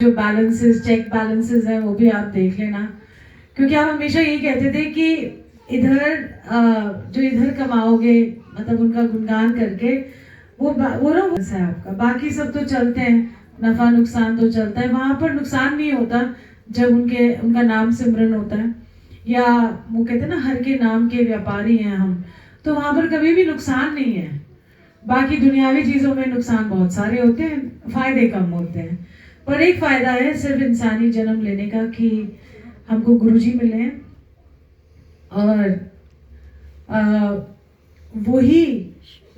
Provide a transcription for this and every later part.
जो balances check balances हैं वो भी आप देख लेना, क्योंकि आप हमेशा यही कहते थे कि जो इधर कमाओगे मतलब उनका गुणगान करके वो ना है आपका, बाकी सब तो चलते हैं, नफा नुकसान तो चलता है, वहां पर नुकसान नहीं होता जब उनका नाम सिमरन होता है, या वो कहते हैं ना हर के नाम के व्यापारी हैं हम, तो वहां पर कभी भी नुकसान नहीं है। बाकी दुनियावी चीजों में नुकसान बहुत सारे होते हैं, फायदे कम होते हैं, पर एक फायदा है सिर्फ इंसानी जन्म लेने का कि हमको गुरुजी मिले हैं, और वही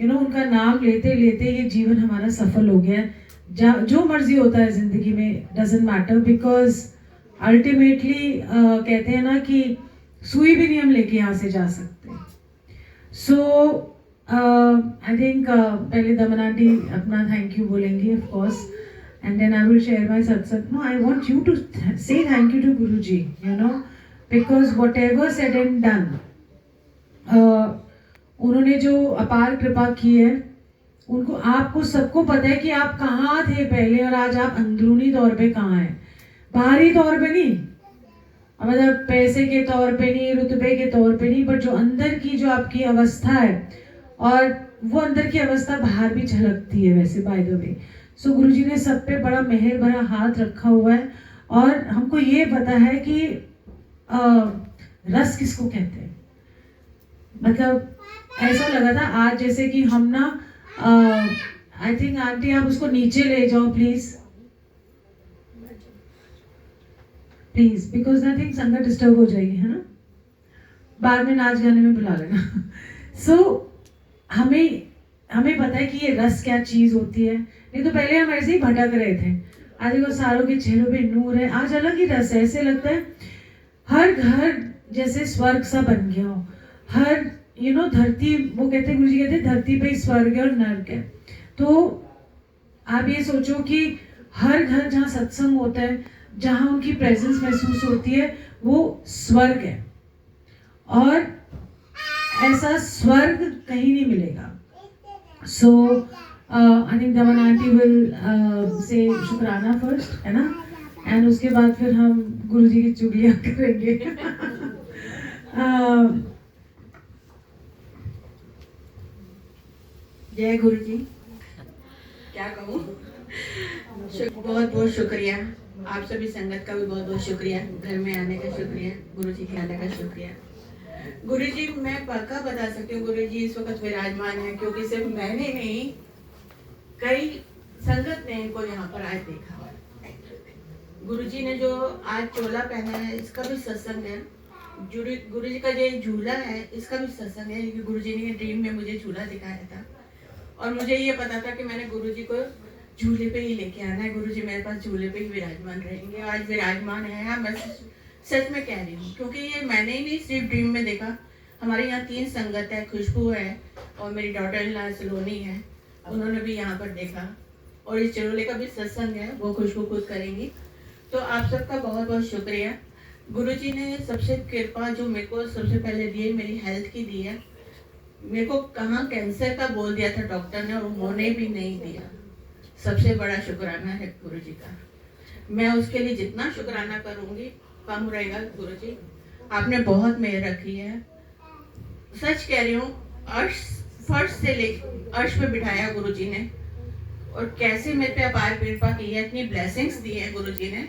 उनका नाम लेते लेते ये जीवन हमारा सफल हो गया है। जो मर्जी होता है जिंदगी में डजेंट मैटर, बिकॉज अल्टीमेटली कहते हैं ना कि सुई भी नहीं हम लेके यहाँ से जा सकते। सो आई थिंक पहले दमन आंटी अपना थैंक यू बोलेंगी of course, and then I will share my satsang. No, I want you to say thank you to Guruji, because whatever said and done, उन्होंने जो अपार कृपा की है, उनको आपको सबको पता है कि आप कहाँ थे पहले और आज आप अंदरूनी तौर पे कहाँ हैं, बाहरी तौर पे नहीं, मतलब पैसे के तौर पे नहीं, रुतबे के तौर पे नहीं, बट जो अंदर की जो आपकी अवस्था है, और वो अंदर की अवस्था बाहर भी झलकती है वैसे बाय द वे। सो गुरुजी ने सब पे बड़ा मेहर भरा हाथ रखा हुआ है, और हमको ये पता है कि रस किसको कहते हैं। मतलब ऐसा लगा था आज जैसे कि हम ना आई थिंक आंटी आप उसको नीचे ले जाओ please please, because I think संगत डिस्टर्ब हो जाएगी, है ना, बाद में नाच गाने में बुला लेना। सो हमें पता है कि ये रस क्या चीज होती है, नहीं तो पहले हम ऐसे ही भटक रहे थे, आज देखो सारों के चेहरों पे नूर है, आज अलग ही रस है, ऐसे लगता है हर घर जैसे स्वर्ग सा बन गया हो, हर धरती, वो कहते गुरुजी कहते धरती पे स्वर्ग है और नर्क है। तो आप ये सोचो कि हर घर जहाँ सत्संग होता है, जहाँ उनकी प्रेजेंस महसूस होती है, वो स्वर्ग है, और ऐसा स्वर्ग कहीं नहीं मिलेगा। सो I think Daman aunty will say शुक्राना फर्स्ट, है ना, एंड उसके बाद फिर हम गुरुजी की चुगलियां करेंगे। जय गुरुजी, क्या कहूँ, बहुत बहुत शुक्रिया, आप सभी संगत का भी बहुत बहुत शुक्रिया, घर में आने का शुक्रिया, गुरुजी के आने का शुक्रिया। गुरुजी मैं पक्का बता सकती हूँ गुरुजी इस वक्त विराजमान है, क्योंकि सिर्फ मैंने नहीं कई संगत ने इनको यहाँ पर आज देखा। गुरुजी ने जो आज चोला पहना है इसका भी सत्संग है, गुरुजी का जो झूला है इसका भी सत्संग है, क्योंकि गुरुजी ने ड्रीम में मुझे झूला दिखाया था, और मुझे ये पता था कि मैंने गुरुजी को झूले पे ही लेके आना है, गुरुजी मेरे पास झूले पे ही विराजमान रहेंगे, आज विराजमान है। मैं सच में कह रही हूँ, क्योंकि ये मैंने ही नहीं सिर्फ ड्रीम में देखा, हमारे यहाँ 3 संगत है, खुशबू है और मेरी डॉटर इन लॉ सलोनी है, उन्होंने भी यहाँ पर देखा, और इस चरोले का भी सत्संग है, वो खुशबू खुद करेंगी। तो आप सबका बहुत बहुत शुक्रिया। गुरुजी ने सबसे कृपा जो मेरे को सबसे पहले दी है, मेरी हेल्थ की दी है। मेरे को कहाँ कैंसर का बोल दिया था डॉक्टर ने, और उन्होंने भी नहीं दिया, सबसे बड़ा शुक्राना है गुरुजी का। मैं उसके लिए जितना शुक्राना करूँगी कम रहेगा। गुरुजी आपने बहुत मेहर रखी है, सच कह रही हूँ, अर्श फर्श से ले अर्श पे बिठाया गुरुजी ने, और कैसे मेरे पे अपार कृपा की है, इतनी ब्लेसिंग्स दी है गुरुजी ने,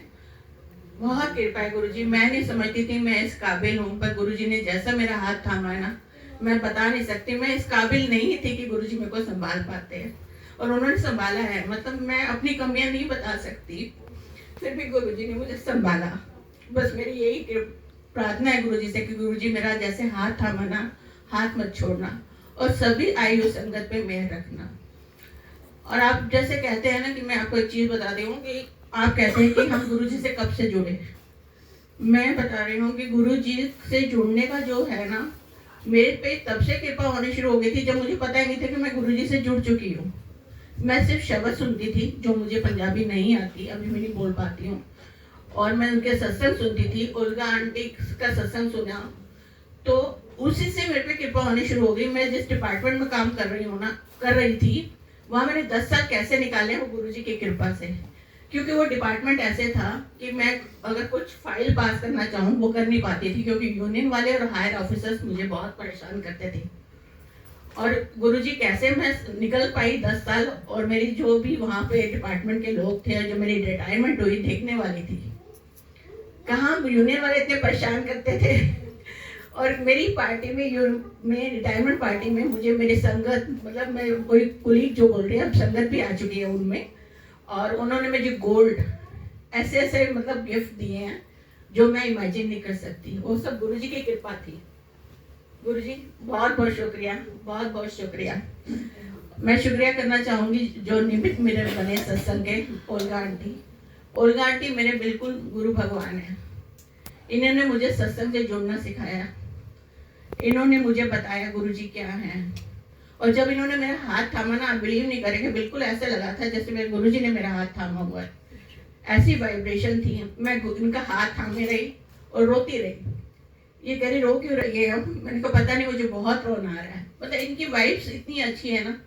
बहुत कृपा है गुरुजी। मैं नहीं समझती थी मैं इस काबिल हूँ, पर गुरुजी ने जैसा मेरा हाथ थामा है ना, मैं बता नहीं सकती, मैं इस काबिल नहीं थी कि गुरुजी मेरे को संभाल पाते हैं, और उन्होंने संभाला है। मतलब मैं अपनी कमियां नहीं बता सकती, फिर भी गुरुजी ने मुझे संभाला। बस मेरी यही प्रार्थना है गुरुजी से कि गुरुजी मेरा जैसे हाथ थामा ना, हाथ मत छोड़ना, और सभी आयु संगत पे मेहर रखना। और आप जैसे कहते हैं ना कि मैं आपको एक चीज बता रही हूँ कि आप कहते हैं कि हम गुरुजी से कब से जुड़े, मैं बता रही हूँ कि गुरुजी से जुड़ने का जो है ना, मेरे पे तब से कृपा होनी शुरू हो गई थी जब मुझे पता ही नहीं था कि मैं गुरुजी से जुड़ चुकी हूँ। मैं सिर्फ शब्द सुनती थी, जो मुझे पंजाबी नहीं आती, अभी मैं नहीं बोल पाती हूँ, और मैं उनके सत्संग सुनती थी, उल्गा आंटी का सत्संग सुना, तो उसी से मेरे पे कृपा होनी शुरू हो गई। मैं जिस डिपार्टमेंट में काम कर रही थी, वहाँ मैंने 10 साल कैसे निकाले वो गुरुजी की कृपा से, क्योंकि वो डिपार्टमेंट ऐसे था कि मैं अगर कुछ फाइल पास करना चाहूँ वो कर नहीं पाती थी, क्योंकि यूनियन वाले और हायर ऑफिसर्स मुझे बहुत परेशान करते थे। और गुरुजी कैसे मैं निकल पाई 10 साल, और मेरी जो भी वहाँ पे डिपार्टमेंट के लोग थे, जो मेरी रिटायरमेंट हुई देखने वाली थी, कहाँ यूनियन वाले इतने परेशान करते थे। और मेरी पार्टी में रिटायरमेंट पार्टी में मुझे मेरी संगत, मतलब मैं कोई कुलीग जो बोल रही है, अब संगत भी आ चुकी है उनमें, और उन्होंने मुझे गोल्ड ऐसे ऐसे मतलब गिफ्ट दिए हैं जो मैं इमेजिन नहीं कर सकती। वो सब गुरुजी की कृपा थी। गुरुजी बहुत बहुत शुक्रिया, बहुत बहुत शुक्रिया। मैं शुक्रिया करना चाहूँगी जो निमित्त मेरे बने सत्संग के, ओल्गा आंटी। ओल्गा आंटी मेरे बिल्कुल गुरु भगवान हैं। इन्होंने मुझे सत्संग से जुड़ना सिखाया, इन्होंने मुझे बताया गुरुजी क्या हैं। और जब इन्होंने मेरा हाथ थामा ना, आप बिलीव नहीं करेंगे, बिल्कुल ऐसे लगा था जैसे मेरे गुरुजी ने मेरा हाथ थामा हुआ है। ऐसी वाइब्रेशन थी। मैं इनका हाथ थामे रही और रोती रही। ये कह रही रो क्यों रही है अब? मैंने कहा पता नहीं, मुझे बहुत रोना आ रहा है। मतलब इनकी वाइब्स इतनी अच्छी है ना,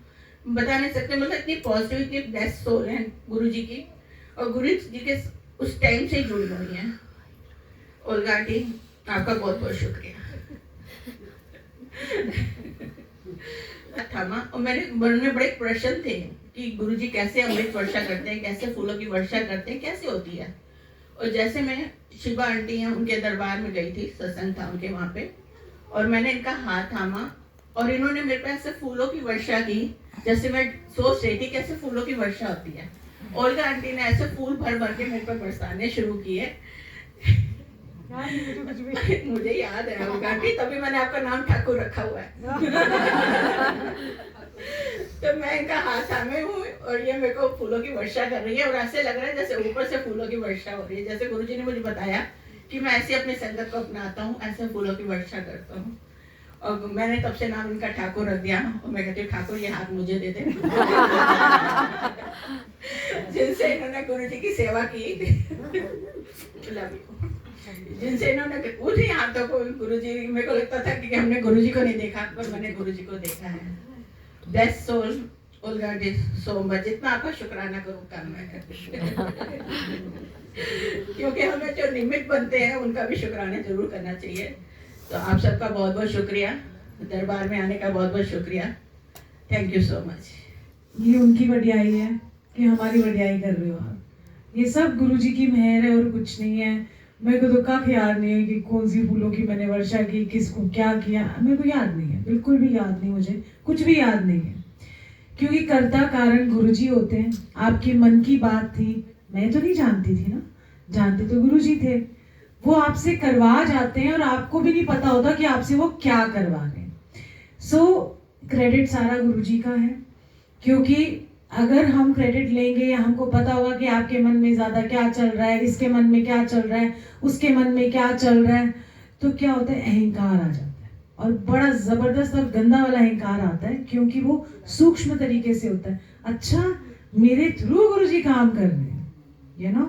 बता नहीं सकते। मतलब इतनी पॉजिटिव, इतनी बेस्ट सोल है गुरुजी की, और गुरु जी के उस टाइम से जुड़ गई हैं। ओल्गा आंटी आपका बहुत बहुत शुक्रिया। थामा, और मेरे मन में बड़े प्रश्न थे कि गुरुजी कैसे अमृत वर्षा करते हैं, कैसे फूलों की वर्षा करते हैं, कैसे होती है। और जैसे मैं शिवा आंटी हैं उनके दरबार में गई थी, सत्संग था उनके वहाँ पे, और मैंने इनका हाथ थामा और इन्होंने मेरे पे ऐसे फूलों की वर्षा की जैसे मैं सोच रही थी कैसे फूलों की वर्षा होती है। ओल्गा आंटी ने ऐसे फूल भर भर के मेरे पे बरसाने शुरू किए। मुझे याद है ओल्गा आंटी, तभी मैंने आपका नाम ठाकुर रखा हुआ है। तो मैं इनका हाथ थामे हूँ और ये मेरे को फूलों की वर्षा कर रही है, और ऐसे लग रहा है जैसे ऊपर से फूलों की वर्षा हो रही है। जैसे गुरुजी ने मुझे बताया कि मैं ऐसे अपनी संगत को अपनाता हूँ, ऐसे फूलों की वर्षा करता हूँ। और मैंने तब से नाम इनका ठाकुर रख दिया, और मैं कहती हूँ ठाकुर ये हाथ मुझे दे दे। जिनसे इन्होंने गुरुजी की सेवा की, जिनसे इन्होंने उन्हीं हाथों को गुरुजी, मेरे को लगता था कि हमने गुरुजी को नहीं देखा, पर मैंने गुरुजी को देखा है। Best soul Olga aunty so much. जितना आपका शुक्राना करूँ कम है। क्योंकि हमें जो निमित्त बनते हैं उनका भी शुक्राना जरूर करना चाहिए। तो आप सबका बहुत बहुत शुक्रिया, दरबार में आने का बहुत बहुत शुक्रिया। Thank you so much. ये उनकी बढ़ियाई है कि हमारी बढ़ियाई कर रहे हो आप। ये सब गुरुजी की मेहर है और कुछ नहीं है। मेरे को तो कब याद नहीं है कि कौन सी फूलों की मैंने वर्षा की, किसको क्या किया, मेरे को याद नहीं है, बिल्कुल भी याद नहीं, मुझे कुछ भी याद नहीं है। क्योंकि कर्ता कारण गुरुजी होते हैं। आपके मन की बात थी, मैं तो नहीं जानती थी ना, जानते तो गुरुजी थे। वो आपसे करवा जाते हैं और आपको भी नहीं पता होता कि आपसे वो क्या करवा रहे हैं। सो क्रेडिट सारा गुरुजी का है। क्योंकि अगर हम क्रेडिट लेंगे या हमको पता होगा कि आपके मन में ज़्यादा क्या चल रहा है, इसके मन में क्या चल रहा है, उसके मन में क्या चल रहा है, तो क्या होता है, अहंकार आ जाता है। और बड़ा ज़बरदस्त और गंदा वाला अहंकार आता है, क्योंकि वो सूक्ष्म तरीके से होता है। अच्छा, मेरे थ्रू गुरुजी काम कर रहे हैं, यू नो।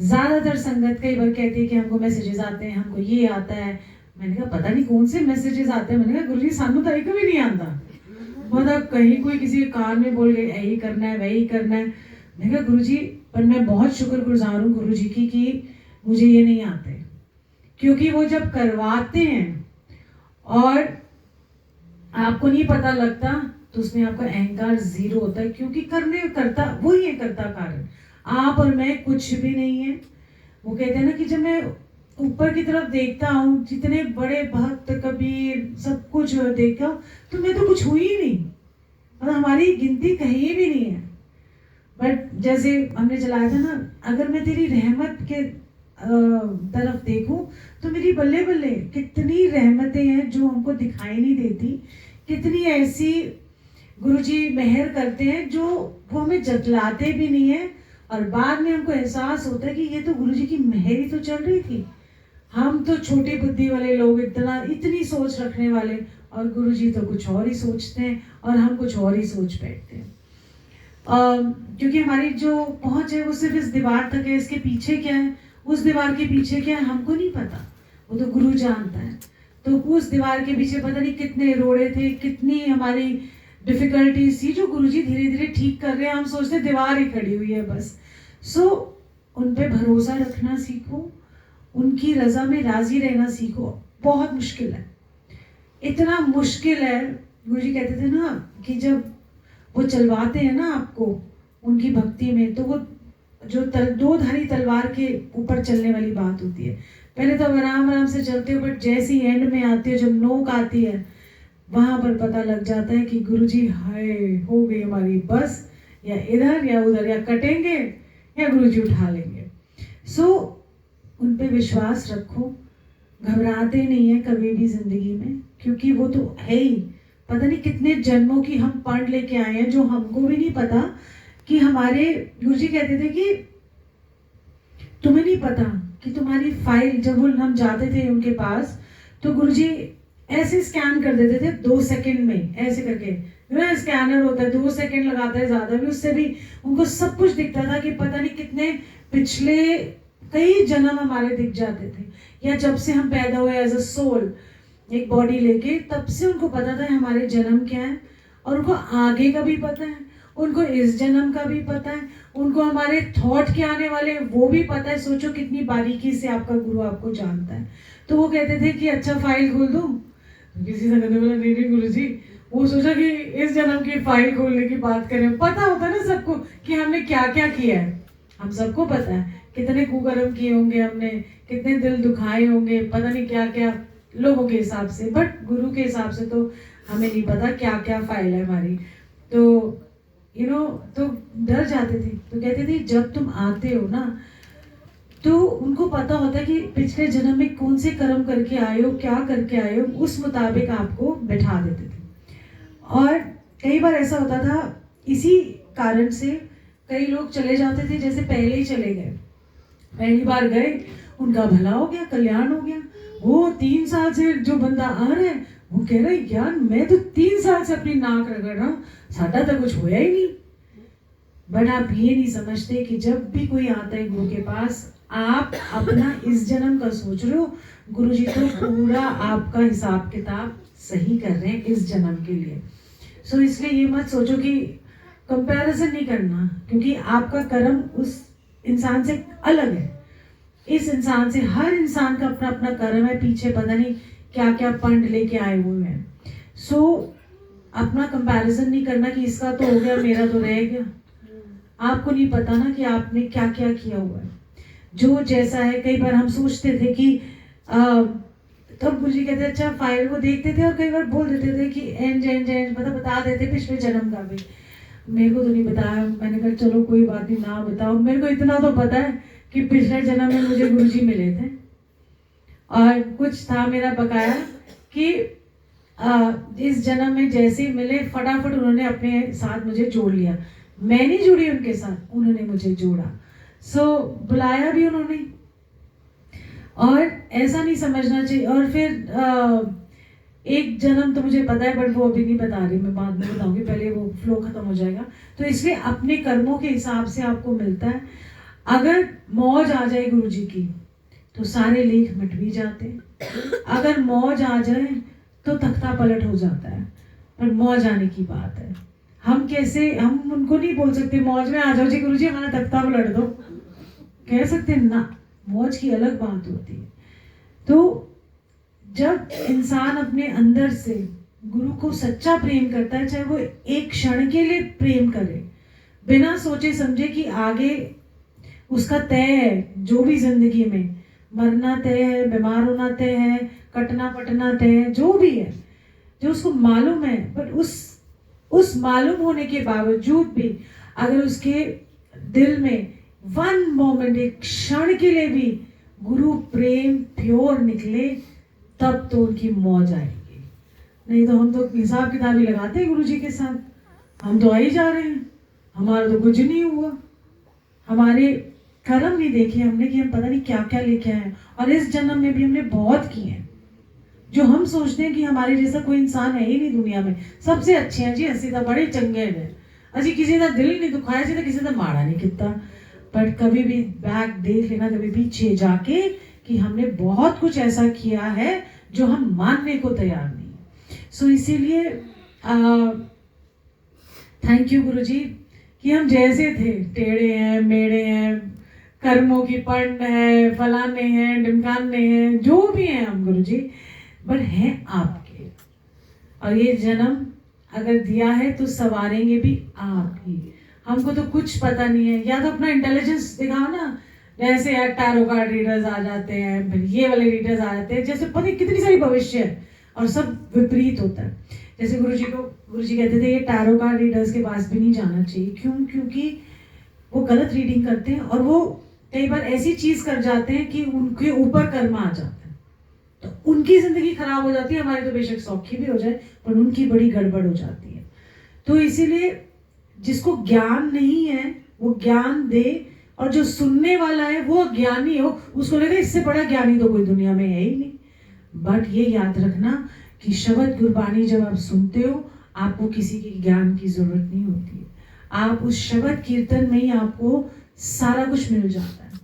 ज़्यादातर संगत कई बार कहती है कि हमको मैसेजेस आते हैं, हमको ये आता है। मैंने कहा पता नहीं कौन से मैसेजेस आते हैं। मैंने कहा गुरुजी सानू तो एक भी नहीं आता। मतलब कहीं कोई किसी के कान में बोल गए यही करना है, वही करना है। मैंने कहा गुरुजी, पर मैं बहुत शुक्रगुजार हूँ गुरुजी की कि मुझे ये नहीं आते। क्योंकि वो जब करवाते हैं और आपको नहीं पता लगता, तो उसमें आपका अहंकार जीरो होता है। क्योंकि करने करता वही है, करता कारण आप और मैं कुछ भी नहीं है। वो कहते हैं ना कि जब मैं ऊपर की तरफ देखता हूँ, जितने बड़े भक्त कबीर सब कुछ देखता हूँ, तो मैं तो कुछ हुई ही नहीं, और हमारी गिनती कहीं भी नहीं है। बट जैसे हमने चलाया था ना, अगर मैं तेरी रहमत के तरफ देखूं तो मेरी बल्ले बल्ले कितनी रहमतें हैं जो हमको दिखाई नहीं देती। कितनी ऐसी गुरुजी मेहर करते हैं जो वो हमें जतलाते भी नहीं है, और बाद में हमको एहसास होता है कि ये तो गुरुजी की मेहर ही तो चल रही थी। हम तो छोटी बुद्धि वाले लोग, इतनी सोच रखने वाले, और गुरुजी तो कुछ और ही सोचते हैं और हम कुछ और ही सोच बैठते हैं। क्योंकि हमारी जो पहुंच है वो सिर्फ इस दीवार तक है, इसके पीछे क्या है, उस दीवार के पीछे क्या है, हमको नहीं पता, वो तो गुरु जानता है। तो उस दीवार के पीछे पता नहीं कितने रोड़े थे, कितनी हमारी डिफिकल्टीज थी, जो गुरुजी धीरे धीरे ठीक कर रहे हैं। हम सोचते दीवार ही खड़ी हुई है बस। सो उन पे भरोसा रखना सीखो, उनकी रज़ा में राज़ी रहना सीखो। बहुत मुश्किल है, इतना मुश्किल है। गुरुजी कहते थे ना कि जब वो चलवाते हैं ना आपको उनकी भक्ति में, तो वो जो दो धारी तलवार के ऊपर चलने वाली बात होती है। पहले तो आराम आराम से चलते हो, बट जैसे ही एंड में आती है, जब नोक आती है, वहां पर पता लग जाता है कि गुरुजी हाय हो गई हमारी बस, या इधर या उधर, या कटेंगे या गुरुजी उठा लेंगे। सो उन पे विश्वास रखो, घबराते नहीं है कभी भी जिंदगी में, क्योंकि वो तो है ही। पता नहीं कितने जन्मों की हम पढ़ लेके आए हैं, जो हमको भी नहीं पता कि हमारे गुरुजी कहते थे कि तुम्हें नहीं पता कि तुम्हारी फाइल, जब हम जाते थे उनके पास, तो गुरुजी ऐसे स्कैन कर देते थे 2 सेकंड में, ऐसे करके। स्कैनर होता है, 2 सेकंड लगाता है, ज्यादा भी, उससे भी उनको सब कुछ दिखता था कि पता नहीं कितने पिछले कई जन्म हमारे दिख जाते थे, या जब से हम पैदा हुए एज अ सोल एक बॉडी लेके, तब से उनको पता था हमारे जन्म क्या है, और उनको आगे का भी पता है, उनको इस जन्म का भी पता है, उनको हमारे थॉट के आने वाले वो भी पता है। सोचो कितनी बारीकी से आपका गुरु आपको जानता है। तो वो कहते थे कि अच्छा फाइल खोल दो, किसी से कहने वाला नहीं गुरु जी, वो सोचा कि इस जन्म की फाइल खोलने की बात करें। पता होता है ना सबको कि हमने क्या क्या किया है, हम सबको पता है कितने कुकर्म किए होंगे हमने, कितने दिल दुखाए होंगे, पता नहीं क्या क्या लोगों के हिसाब से, बट गुरु के हिसाब से तो हमें नहीं पता क्या क्या फाइल है हमारी। तो तो डर जाते थे। तो कहते थे जब तुम आते हो ना, तो उनको पता होता है कि पिछले जन्म में कौन से कर्म करके आए हो, क्या करके आए हो, उस मुताबिक आपको बैठा देते थे। और कई बार ऐसा होता था, इसी कारण से कई लोग चले जाते थे, जैसे पहले ही चले गए, पहली बार गए, उनका भला हो गया, कल्याण हो गया। वो 3 साल से जो बंदा आ रहा है, वो कह रहा है यार मैं तो 3 साल से अपनी नाक रगड़ रहा हूँ, साडा तो कुछ होया ही नहीं। बट आप ये नहीं समझते कि जब भी कोई आता है गुरु के पास, आप अपना इस जन्म का सोच रहे हो, गुरु जी तो पूरा आपका हिसाब किताब सही कर रहे हैं इस जन्म के लिए। सो इसलिए ये मत सोचो कि कंपैरिजन नहीं करना, क्योंकि आपका कर्म उस इंसान से अलग है। इस इंसान से, हर इंसान का अपना अपना कर्म है, पीछे पता नहीं क्या क्या पंड लेके आए हुए हैं। सो अपना कंपैरिजन नहीं करना कि इसका तो हो गया मेरा तो रह गया। आपको नहीं पता ना कि आपने क्या क्या किया हुआ है, जो जैसा है। कई बार हम सोचते थे कि तब गुरु जी कहते अच्छा फाइल वो देखते थे, और कई बार बोल देते थे कि एंज मतलब बता देते पिछले जन्म का भी। मेरे को तो नहीं बताया, मैंने कहा चलो कोई बात नहीं, ना बताओ। मेरे को इतना तो पता है कि पिछले जन्म में मुझे गुरुजी मिले थे, और कुछ था मेरा बकाया कि इस जन्म में जैसे ही मिले, फटाफट उन्होंने अपने साथ मुझे जोड़ लिया। मैं नहीं जुड़ी उनके साथ, उन्होंने मुझे जोड़ा। सो बुलाया भी उन्होंने, और ऐसा नहीं समझना चाहिए। और फिर एक जन्म तो मुझे पता है, बट वो अभी नहीं बता रही, मैं बाद में बताऊंगी, पहले वो फ्लो खत्म हो जाएगा। तो इसलिए अपने कर्मों के हिसाब से आपको मिलता है। अगर मौज आ जाए गुरु जी की, तो सारे लेख मिट भी जाते हैं। अगर मौज आ जाए तो तख्ता पलट हो जाता है, पर मौज आने की बात है। हम कैसे, हम उनको नहीं बोल सकते मौज में आ जाओ जी गुरु जी हमारा तख्ता पलट दो, कह सकते ना, मौज की अलग बात होती है। तो जब इंसान अपने अंदर से गुरु को सच्चा प्रेम करता है, चाहे वो एक क्षण के लिए प्रेम करे, बिना सोचे समझे कि आगे उसका तय है, जो भी जिंदगी में मरना तय है, बीमार होना तय है, कटना पटना तय है, जो भी है, जो उसको मालूम है, पर उस मालूम होने के बावजूद भी अगर उसके दिल में 1 मोमेंट, एक क्षण के लिए भी गुरु प्रेम प्योर निकले, तब तो उनकी मौज आएगी। नहीं तो हम तो हिसाब किताब ही लगाते हैं गुरु जी के साथ, हम तो आ ही जा रहे हैं, हमारा तो कुछ नहीं हुआ, हमारे कर्म नहीं देखे हमने कि हम पता नहीं क्या क्या लेके आए हैं। और इस जन्म में भी हमने बहुत किए हैं, जो हम सोचते हैं कि हमारे जैसा कोई इंसान है ही नहीं दुनिया में, सबसे अच्छे हैं जी, हंसी था बड़े चंगे हैं अजी, किसी का दिल नहीं दुखाया जी, किसी का माड़ा नहीं किता। बट कभी भी बैक देख लेना, कभी पीछे जाके, कि हमने बहुत कुछ ऐसा किया है जो हम मानने को तैयार नहीं है। सो इसीलिए थैंक यू गुरुजी कि हम जैसे थे, टेढ़े हैं, मेढ़े हैं, कर्मों की पंड है, फलाने हैं, ढिमकाने हैं, जो भी हैं हम गुरुजी, बट हैं आपके। और ये जन्म अगर दिया है तो सवारेंगे भी आप ही। हमको तो कुछ पता नहीं है, या तो अपना इंटेलिजेंस दिखाओ ना। जैसे यार टैरो कार्ड रीडर्स आ जाते हैं, फिर ये वाले रीडर्स आ जाते हैं, जैसे पता नहीं कितनी सारी भविष्य है और सब विपरीत होता है। जैसे गुरुजी कहते थे ये टैरो कार्ड रीडर्स के पास भी नहीं जाना चाहिए। क्यों? क्योंकि वो गलत रीडिंग करते हैं और वो कई बार ऐसी चीज कर जाते हैं कि उनके ऊपर कर्म आ जाता है, तो उनकी जिंदगी खराब हो जाती है। हमारी तो बेशक सौखी भी हो जाए, पर उनकी बड़ी गड़बड़ हो जाती है। तो इसीलिए जिसको ज्ञान नहीं है वो ज्ञान दे, और जो सुनने वाला है वो ज्ञानी हो, उसको लगे इससे बड़ा ज्ञानी तो कोई दुनिया में है ही नहीं। बट ये याद रखना कि शब्द गुरबानी जब आप सुनते हो, आपको किसी के ज्ञान की जरूरत नहीं होती है। आप उस शब्द कीर्तन में ही आपको सारा कुछ मिल जाता है।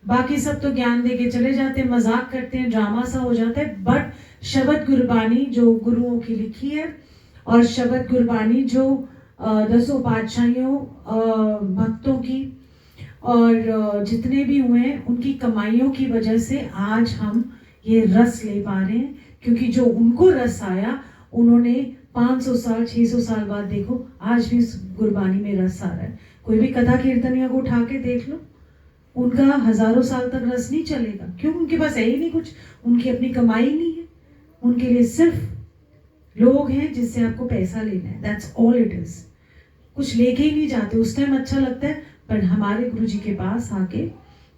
बाकी सब तो ज्ञान दे के चले जाते हैं, मजाक करते हैं, ड्रामा सा हो जाता है। बट शब्द गुरबानी जो गुरुओं की लिखी है, और शब्द गुरबानी जो दसों पातशाहियों भक्तों की और जितने भी हुए हैं उनकी कमाइयों की वजह से आज हम ये रस ले पा रहे हैं। क्योंकि जो उनको रस आया, उन्होंने 500 साल 600 साल बाद देखो आज भी उस गुरबानी में रस आ रहा है। कोई भी कथा कीर्तनिया को उठा के देख लो, उनका हजारों साल तक रस नहीं चलेगा। क्यों? उनके पास है ही नहीं कुछ, उनकी अपनी कमाई नहीं है। उनके लिए सिर्फ लोग हैं जिससे आपको पैसा लेना है, दैट्स ऑल इट इज। कुछ लेके ही नहीं जाते। उस टाइम अच्छा लगता है, पर हमारे गुरु जी के पास आके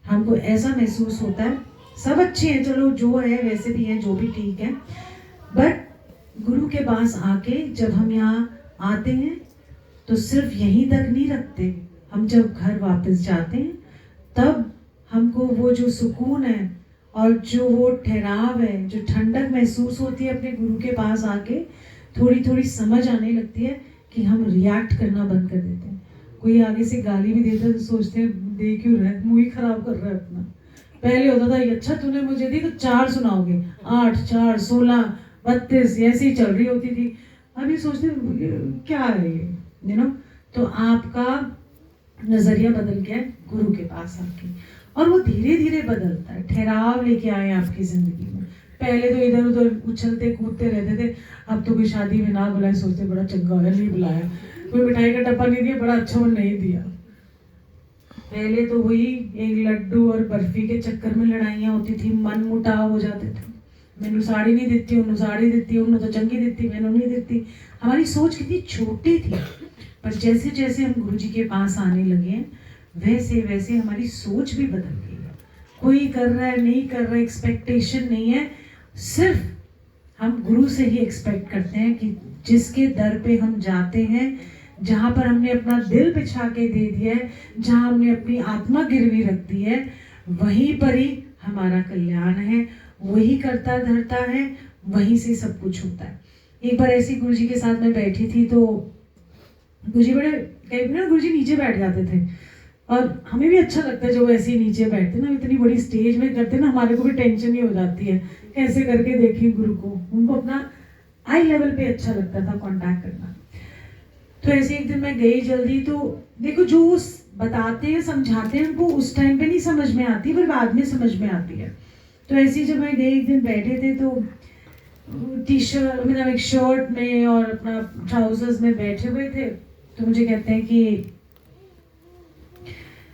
हमको ऐसा महसूस होता है, सब अच्छे हैं, चलो जो है वैसे भी है, जो भी ठीक है, बट गुरु के पास आके जब हम यहाँ आते हैं तो सिर्फ यहीं तक नहीं रखते। हम जब घर वापस जाते हैं तब हमको वो जो सुकून है और जो वो ठहराव है, जो ठंडक महसूस होती है अपने गुरु के पास आके, थोड़ी थोड़ी समझ आने लगती है कि हम रिएक्ट करना बंद कर देते हैं। कोई आगे से गाली भी देता है तो सोचते हैं दे क्यों रहा है, मुंह ही खराब कर रहा है अपना। पहले होता था अच्छा तूने मुझे दी तो 4 सुनाओगे, 8 4 16 32 ऐसी ही चल रही होती थी। अभी सोचते क्या है ये, यू नो। तो आपका नजरिया बदल गया है गुरु के पास आके, और वो धीरे धीरे बदलता है। ठहराव लेके आए आपकी जिंदगी में। पहले तो इधर उधर उछलते कूदते रहते थे, अब तो कोई शादी में ना बुलाए सोचते बड़ा चंगा होगा नहीं बुलाया, कोई मिठाई का डब्बा नहीं दिया बड़ा अच्छा वो नहीं दिया। पहले तो वही एक लड्डू और बर्फी के चक्कर में लड़ाइयाँ होती थी, मन मुटाव हो जाते थे। मैनू साड़ी नहीं देती, उन्होंने साड़ी देती, उन्होंने तो चंगी देती, मैंने नहीं देती। हमारी सोच कितनी छोटी थी, पर जैसे जैसे हम गुरु जी के पास आने लगे वैसे वैसे हमारी सोच भी बदल गई है। कोई कर रहा है नहीं कर रहा है, एक्सपेक्टेशन नहीं है। सिर्फ हम गुरु से ही एक्सपेक्ट करते हैं कि जिसके दर पे हम जाते हैं, जहाँ पर हमने अपना दिल बिछा के दे दिया है, जहाँ हमने अपनी आत्मा गिरवी रख दी है, वहीं पर ही हमारा कल्याण है। वही करता धरता है, वहीं से सब कुछ होता है। एक बार ऐसी गुरु जी के साथ मैं बैठी थी, तो गुरु जी बड़े कई बार गुरु जी नीचे बैठ जाते थे, और हमें भी अच्छा लगता है जब वो ऐसे ही नीचे बैठते ना, इतनी बड़ी स्टेज में करते ना, हमारे को भी टेंशन ही हो जाती है कैसे करके देखिए गुरु को। उनको अपना आई लेवल पे अच्छा लगता था कांटेक्ट करना। तो ऐसे एक दिन मैं गई जल्दी, तो देखो जो बताते हैं समझाते हैं उनको उस टाइम पे नहीं समझ में आती, पर बाद में समझ में आती है। तो ऐसे जब मैं गई एक दिन बैठे थे, तो टी शर्ट मतलब एक शर्ट में और अपना ट्राउजर्स में बैठे हुए थे, तो मुझे कहते हैं कि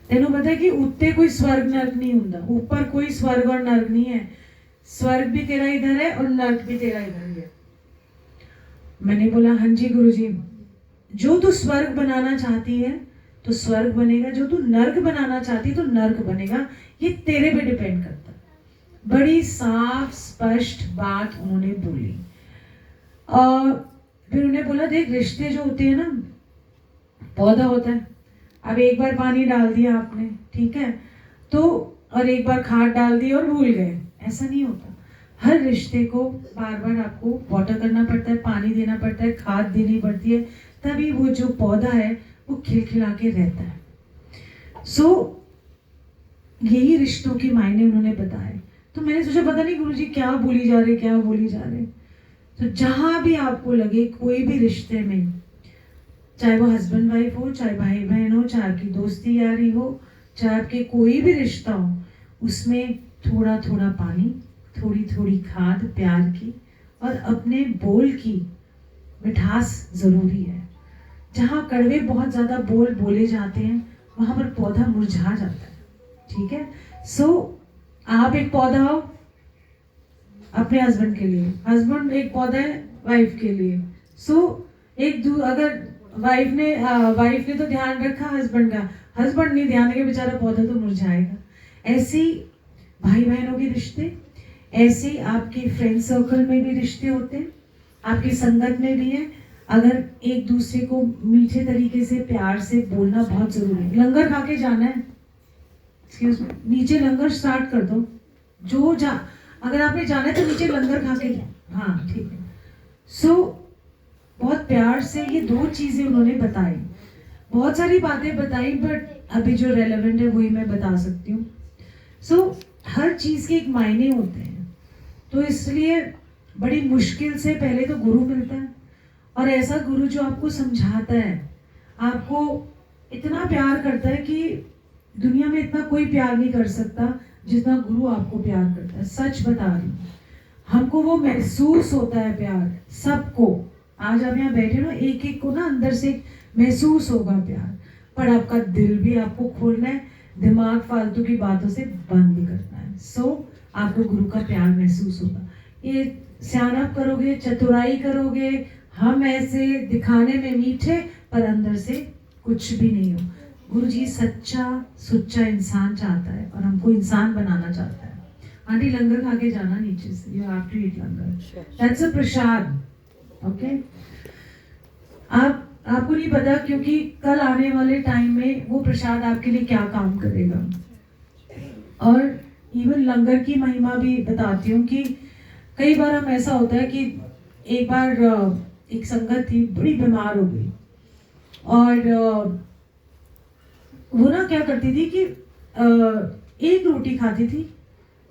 तेनों पता है कि उत्ते कोई स्वर्ग नर्क नहीं होता, ऊपर कोई स्वर्ग और नर्क नहीं है, स्वर्ग भी तेरा इधर है और नर्क भी तेरा इधर ही है। मैंने बोला हाँ जी गुरुजी, जो तू स्वर्ग बनाना चाहती है तो स्वर्ग बनेगा, जो तू नर्क बनाना चाहती है तो नर्क बनेगा, ये तेरे पे डिपेंड करता है। बड़ी साफ स्पष्ट बात उन्होंने बोली। और फिर उन्हें बोला देख रिश्ते जो होते हैं ना, पौधा होता है, अब एक बार पानी डाल दिया आपने, ठीक है, तो और एक बार खाद डाल दी और भूल गए, ऐसा नहीं होता। हर रिश्ते को बार बार आपको वाटर करना पड़ता है, पानी देना पड़ता है, खाद देनी पड़ती है, तभी वो जो पौधा है वो खिलखिला के रहता है। सो यही रिश्तों के मायने उन्होंने बताए। तो मैंने सोचा पता नहीं गुरुजी क्या बोली जा रहे, क्या बोली जा रहे। तो जहां भी आपको लगे कोई भी रिश्ते में, चाहे वो हस्बैंड वाइफ हो, चाहे भाई बहन हो, चाहे आपकी दोस्ती यारी हो, चाहे आपके कोई भी रिश्ता हो, उसमें थोड़ा थोड़ा पानी, थोड़ी थोड़ी खाद प्यार की और अपने बोल की मिठास ज़रूरी है। जहाँ कड़वे बहुत ज़्यादा बोल बोले जाते हैं, वहाँ पर पौधा मुरझा जाता है। ठीक है? सो आप एक पौधा हो अपने हस्बैंड के लिए, हस्बैंड एक पौधा है वाइफ के लिए। सो अगर वाइफ ने तो ध्यान रखा हस्बैंड का, हस्बैंड नहीं ध्यान रखे, बेचारा पौधा तो मुरझाएगा। ऐसे भाई बहनों के रिश्ते, ऐसे आपके फ्रेंड सर्कल में भी रिश्ते होते हैं, आपकी संगत में भी है। अगर एक दूसरे को मीठे तरीके से प्यार से बोलना बहुत जरूरी है। लंगर खा के जाना है, एक्सक्यूज मी, नीचे लंगर स्टार्ट कर दो। अगर आपने जाना है तो नीचे लंगर खा के, हाँ ठीक है। सो बहुत प्यार से ये 2 चीजें उन्होंने बताई। बहुत सारी बातें बताई, बट अभी जो रेलेवेंट है वही मैं बता सकती हूँ। सो हर चीज के एक मायने होते हैं, तो इसलिए बड़ी मुश्किल से पहले तो गुरु मिलता है, और ऐसा गुरु जो आपको समझाता है, आपको इतना प्यार करता है कि दुनिया में इतना कोई प्यार नहीं कर सकता जितना गुरु आपको प्यार करता है। सच बता रही हूँ, हमको वो महसूस होता है प्यार सबको। आज आप यहाँ बैठे हो, एक एक को ना अंदर से महसूस होगा प्यार, पर आपका दिल भी आपको खोलना है, दिमाग फालतू की बातों से बंद करना है। सो आपको गुरु का प्यार महसूस होगा। ये सियानप करोगे, चतुराई करोगे, हम ऐसे दिखाने में मीठे पर अंदर से कुछ भी नहीं हो। गुरु जी सच्चा सुच्चा इंसान चाहता है और हमको इंसान बनाना चाहता है। आंटी लंगर खा के जाना नीचे से, you have to eat langar, that's a prasad. Okay, आपको नहीं पता, क्योंकि कल आने वाले टाइम में वो प्रसाद आपके लिए क्या काम करेगा। और इवन लंगर की महिमा भी बताती हूँ कि कई बार हम ऐसा होता है कि एक बार एक संगत थी, बड़ी बीमार हो गई, और वो ना क्या करती थी कि एक रोटी खाती थी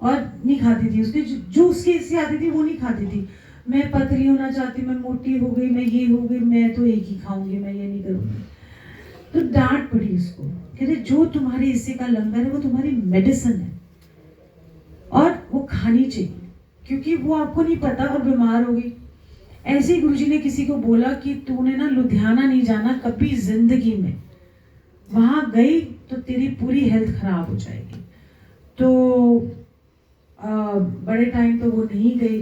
और नहीं खाती थी, उसकी जो उसकी हिस्से आती थी वो नहीं खाती थी। मैं पतली होना चाहती, मैं मोटी हो गई, मैं ये हो गई, मैं तो एक ही खाऊंगी, मैं ये नहीं करूंगी। तो डांट पड़ी उसको, कहते जो तुम्हारे हिस्से का लंगर है वो तुम्हारी मेडिसिन है और वो खानी चाहिए, क्योंकि वो आपको नहीं पता और बीमार हो गई। ऐसे ही गुरुजी ने किसी को बोला कि तूने ना लुधियाना नहीं जाना कभी जिंदगी में, वहां गई तो तेरी पूरी हेल्थ खराब हो जाएगी। तो बड़े टाइम तो वो नहीं गई,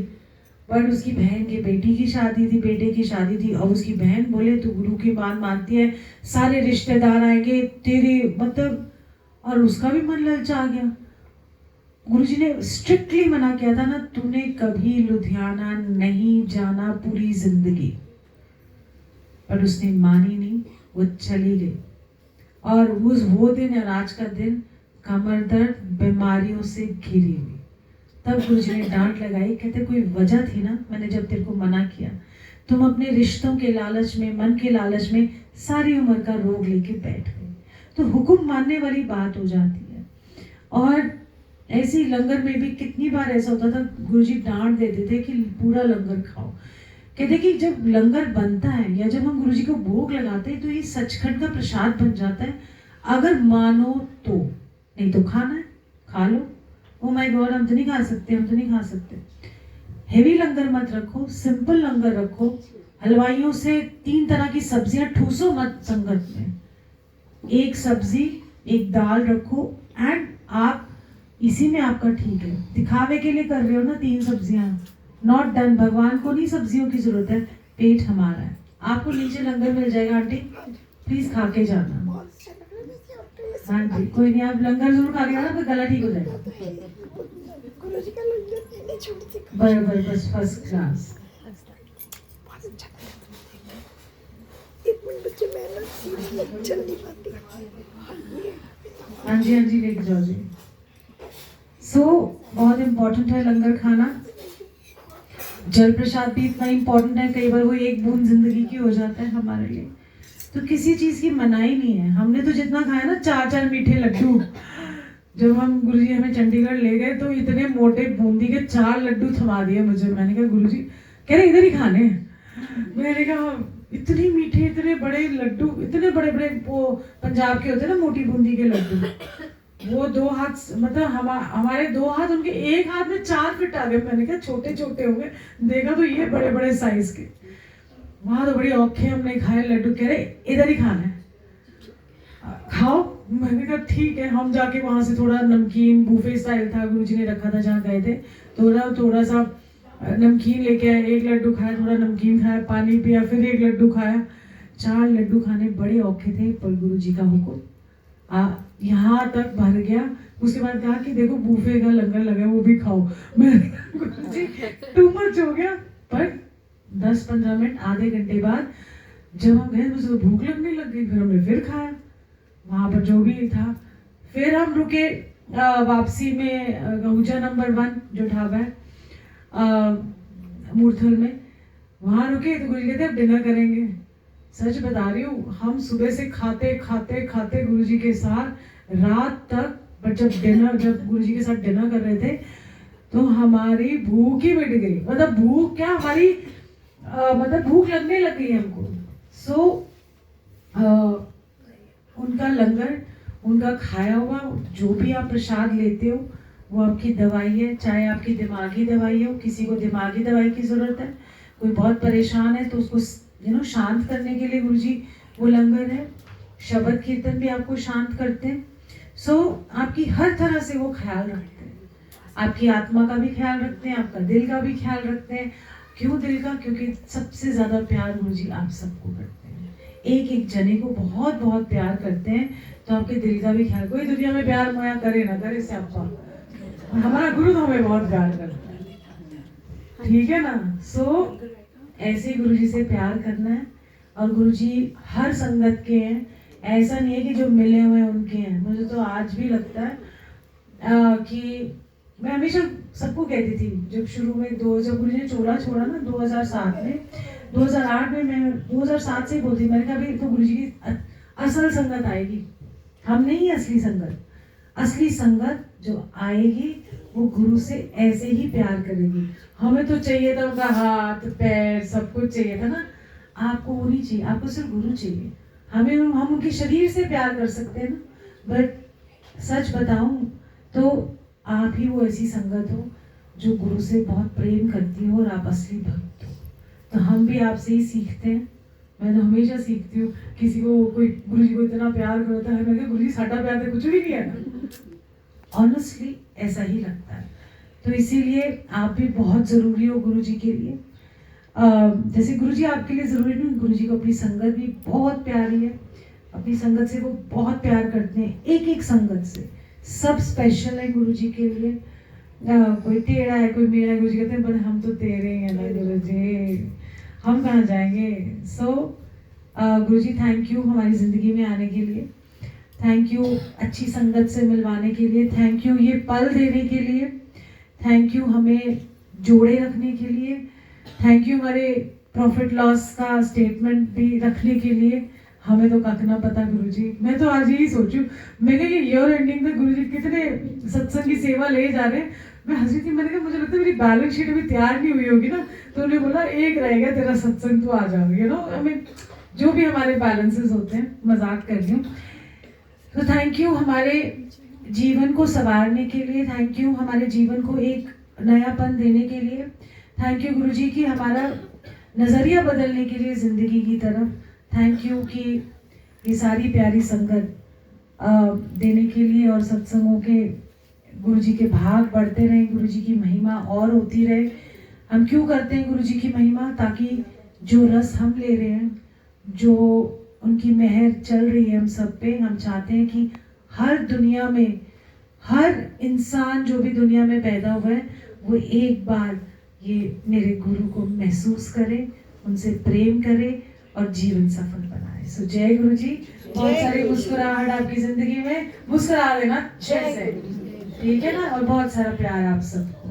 बट उसकी बहन के बेटी की शादी थी, बेटे की शादी थी, और उसकी बहन बोले तू गुरु की बात मानती है, सारे रिश्तेदार आएंगे तेरे, मतलब, और उसका भी मन ललचा गया। गुरुजी ने स्ट्रिक्टली मना किया था ना, तूने कभी लुधियाना नहीं जाना पूरी जिंदगी, पर उसने मानी नहीं, वो चली गई। और वो दिन और आज का दिन कमर दर्द बीमारियों से घिरी हुई। तब गुरुजी ने डांट लगाई, कहते कोई वजह थी ना, मैंने जब तेरे को मना किया, तुम अपने रिश्तों के लालच में, मन के लालच में सारी उम्र का रोग लेके बैठ गए। तो हुक्म मानने वाली बात हो जाती है। और ऐसे ही लंगर में भी कितनी बार ऐसा होता था, गुरुजी डांट देते थे कि पूरा लंगर खाओ। कहते कि जब लंगर बनता है या जब हम गुरुजी को भोग लगाते हैं तो ये सचखंड का प्रसाद बन जाता है। अगर मानो तो, नहीं तो खाना है खा लो। ओ माय गॉड, हम तो नहीं खा सकते, हम तो नहीं खा सकते। हेवी लंगर मत रखो, सिंपल लंगर रखो। हलवाइयों से 3 तरह की सब्जियां ठूसो मत संगत में, एक सब्जी एक दाल रखो, एंड आप इसी में आपका ठीक है। दिखावे के लिए कर रहे हो ना 3 सब्जियां, नॉट डन। भगवान को नहीं सब्जियों की जरूरत है, पेट हमारा है। आपको नीचे लंगर मिल जाएगा आंटी, प्लीज खा के जाना। हाँ जी, कोई नहीं, आप लंगर जरूर खा के जाना, तो गला ठीक हो जाएगा। बराबर, बस फर्स्ट क्लास। हाँ जी, हाँ जी, लेके जाओ जी। बहुत इम्पोर्टेंट है लंगर खाना। जल प्रसाद भी इतना इम्पोर्टेंट है, कई बार वो एक बूंद जिंदगी की हो जाता है हमारे लिए। तो किसी चीज की मनाही नहीं है। हमने तो जितना खाया ना, 4 मीठे लड्डू, जब हम गुरुजी हमें चंडीगढ़ ले गए तो इतने मोटे बूंदी के 4 लड्डू थमा दिए मुझे। मैंने कहा गुरुजी, कह रहे इधर ही खाने हैं। मैंने कहा इतने मीठे, इतने बड़े लड्डू, इतने बड़े बड़े वो पंजाब के होते हैं ना मोटी बूंदी के लड्डू, वो 2 हाथ मतलब हमारे 2 हाथ उनके एक हाथ में 4 फिट आ गए। मैंने कहा छोटे छोटे होंगे, देखा तो ये बड़े बड़े साइज के। वहां तो बड़ी औखे हमने खाए लड्डू। कह रहे इधर ही खाना है, खाओ। मैंने कहा ठीक है। हम जाके वहां से थोड़ा नमकीन, बूफे स्टाइल था, गुरुजी ने रखा था जहाँ गए थे, थोड़ा सा नमकीन लेके आए। 1 लड्डू खाया, थोड़ा नमकीन खाया, पानी पिया, फिर 1 लड्डू खाया। 4 लड्डू खाने बड़े औखे थे, पर गुरुजी का हुक्म यहाँ तक भर गया। उसके बाद कहा कि देखो बूफे का लंगर लगा है, वो भी खाओ। मैं गुरुजी टू मच हो गया। पर 10-15 मिनट, आधे घंटे बाद जब हम गए, मुझे भूख लगने लग गई। फिर हमने फिर खाया वहां पर जो भी था। फिर हम रुके वापसी में गहुजा नंबर 1 जो ढाबा है मूर्थल में, वहां रुके। तो गुरुजी कहते अब डिनर करेंगे। सच बता रही हूँ, हम सुबह से खाते खाते खाते गुरुजी के साथ रात तक। पर जब गुरुजी के साथ डिनर कर रहे थे तो हमारी भूख ही मिट गई। मतलब भूख क्या, हमारी मतलब भूख लगने लग गई हमको। सो उनका लंगर, उनका खाया हुआ जो भी आप प्रसाद लेते हो, वो आपकी दवाई है। चाहे आपकी दिमागी दवाई हो, किसी को दिमागी दवाई की जरूरत है, कोई बहुत परेशान है तो उसको शांत करने के लिए गुरुजी वो लंगर है। शब्द कीर्तन भी आपको शांत करते हैं। सो आपकी हर तरह से वो ख्याल रखते हैं। आपकी आत्मा का भी ख्याल रखते हैं, आपका दिल का भी ख्याल रखते हैं। क्यों दिल का? क्योंकि सबसे ज्यादा प्यार गुरुजी आप सबको करते हैं। एक एक जने को बहुत बहुत प्यार करते हैं। तो आपके दिल का भी ख्याल, कोई दुनिया में प्यार मोया करे ना करे से आपका, हमारा गुरु तो हमें बहुत प्यार करता है, ठीक है ना। सो ऐसे गुरुजी से प्यार करना है। और गुरुजी हर संगत के हैं, ऐसा नहीं है कि जो मिले हुए हैं उनके हैं। मुझे तो आज भी लगता है कि मैं हमेशा सबको कहती थी, जब शुरू में जब गुरुजी ने चोला छोड़ा ना 2007 में, 2008 में, मैं 2007 से ही बोलती, मैंने कहा भाई तो गुरुजी की असल संगत आएगी, हम नहीं असली संगत। असली संगत जो आएगी वो गुरु से ऐसे ही प्यार करेगी। हमें तो चाहिए था उनका हाथ पैर सब कुछ चाहिए था ना, आपको वो नहीं चाहिए, आपको सिर्फ गुरु चाहिए। हम उनके शरीर से प्यार कर सकते हैं ना। बट सच बताऊं तो आप ही वो ऐसी संगत हो जो गुरु से बहुत प्रेम करती हो और आप असली भक्त हो। तो हम भी आपसे ही सीखते हैं। मैं तो हमेशा सीखती हूँ, किसी को कोई गुरुजी को इतना प्यार करता है, मैं गुरुजी साडा प्यार तो कुछ भी नहीं है ना। ऑनेस्टली ऐसा ही लगता है। तो इसीलिए आप भी बहुत जरूरी हो गुरुजी के लिए। जैसे गुरुजी आपके लिए जरूरी नहीं, गुरुजी को अपनी संगत भी बहुत प्यारी है। अपनी संगत से वो बहुत प्यार करते हैं, एक एक संगत से। सब स्पेशल है गुरुजी के लिए। कोई टेढ़ा है, कोई मेरा, गुरुजी कहते हैं पर हम तो तेरे हैं ना गुरुजी, हम कहाँ जाएंगे। सो गुरुजी थैंक यू हमारी जिंदगी में आने के लिए, थैंक यू अच्छी संगत से मिलवाने के लिए, थैंक यू ये पल देने के लिए, थैंक यू हमें जोड़े रखने के लिए, थैंक यू हमारे प्रॉफिट लॉस का स्टेटमेंट भी रखने के लिए। हमें तो कख ना पता गुरुजी। मैं तो आज यही सोचूं, मैंने ये ईयर एंडिंग तक गुरुजी कितने सत्संग की सेवा ले जा रहे हैं। मैं हंसी थी, मैंने कहा मुझे लगता है मेरी बैलेंस शीट अभी तैयार नहीं हुई होगी ना। तो उन्होंने बोला एक रहेगा तेरा सत्संग, तो आ जाओगे, यू नो। आई मीन जो भी हमारे बैलेंसेस होते हैं, मजाक कर रही हूँ। तो थैंक यू हमारे जीवन को संवारने के लिए, थैंक यू हमारे जीवन को एक नयापन देने के लिए, थैंक यू गुरुजी की हमारा नज़रिया बदलने के लिए ज़िंदगी की तरफ, थैंक यू कि ये सारी प्यारी संगत देने के लिए और सत्संगों के गुरुजी के भाग बढ़ते रहें, गुरुजी की महिमा और होती रहे। हम क्यों करते हैं गुरुजी की महिमा? ताकि जो रस हम ले रहे हैं, जो उनकी मेहर चल रही है हम सब पे, हम चाहते हैं कि हर दुनिया में हर इंसान जो भी दुनिया में पैदा हुआ है वो एक बार ये मेरे गुरु को महसूस करे, उनसे प्रेम करे और जीवन सफल बनाए। सो जय गुरु जी। बहुत सारी मुस्कुराहट आपकी जिंदगी में, मुस्कुरा देना जय से, ठीक है ना। और बहुत सारा प्यार आप सब।